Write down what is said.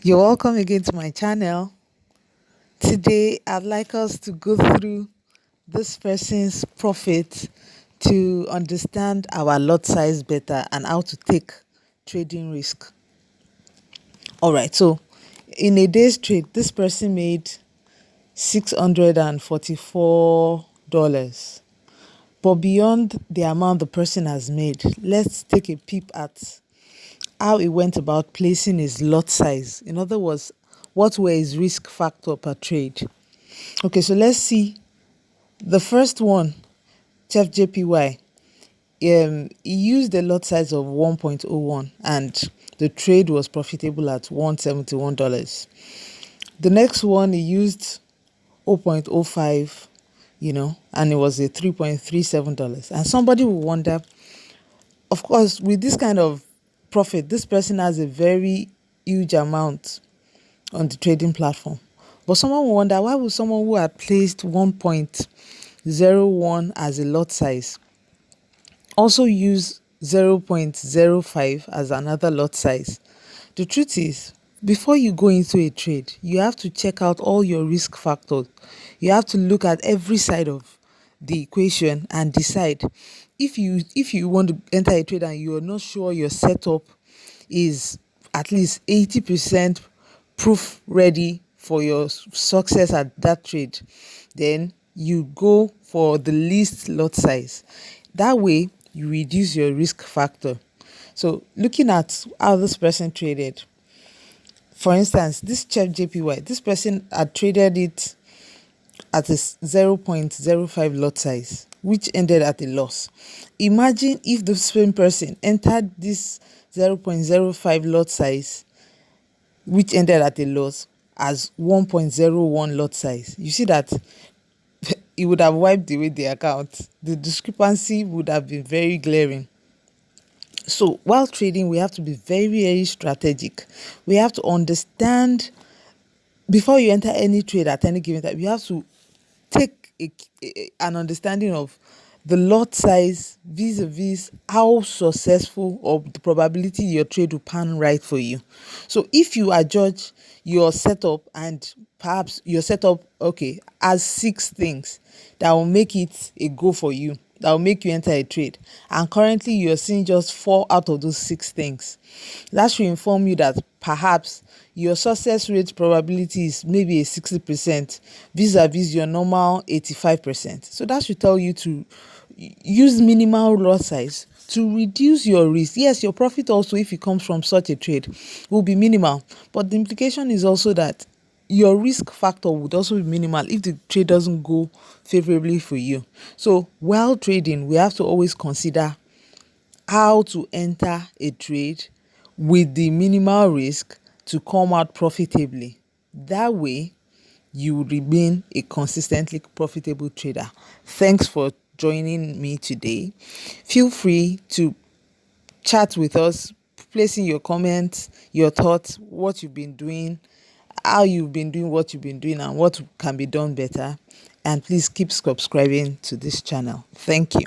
You're welcome again to my channel. Today, I'd like us to go through this person's profit to understand our lot size better and how to take trading risk. All right, so in a day's trade, this person made $644. But beyond the amount the person has made, let's take a peep at how he went about placing his lot size. In other words, what were his risk factor per trade? Okay, so let's see. The first one, Chef JPY, he used a lot size of 1.01 and the trade was profitable at $171. The next one, he used 0.05, and it was a $3.37. And somebody will wonder, of course, with this kind of profit, this person has a very huge amount on the trading platform. But someone will wonder, why would someone who had placed 1.01 as a lot size also use 0.05 as another lot size? The truth is, before you go into a trade, you have to check out all your risk factors. You have to look at every side of the equation and decide if you want to enter a trade and you're not sure your setup is at least 80% proof ready for your success at that trade, then you go for the least lot size. That way you reduce your risk factor. So looking at how this person traded, for instance, this Chef JPY, this person had traded it at a 0.05 lot size, which ended at a loss. Imagine if the same person entered this 0.05 lot size, which ended at a loss, as 1.01 lot size. You see that it would have wiped away the account. The discrepancy would have been very glaring. So while trading, we have to be very, very strategic. We have to understand, before you enter any trade at any given time, you have to take an understanding of the lot size vis-a-vis how successful or the probability your trade will pan right for you. So if you adjudge your setup and perhaps your setup has 6 things that will make it a go for you, that will make you enter a trade, and currently you're seeing just 4 out of those 6 things, that should inform you that perhaps your success rate probability is maybe a 60% vis-a-vis your normal 85%. So that should tell you to use minimal lot size to reduce your risk. Yes, your profit also, if it comes from such a trade, will be minimal, but the implication is also that your risk factor would also be minimal if the trade doesn't go favorably for you. So while trading, we have to always consider how to enter a trade with the minimal risk to come out profitably. That way, you will remain a consistently profitable trader. Thanks for joining me today. Feel free to chat with us, placing your comments, your thoughts, what you've been doing, how you've been doing what you've been doing, and what can be done better. And please keep subscribing to this channel. Thank you.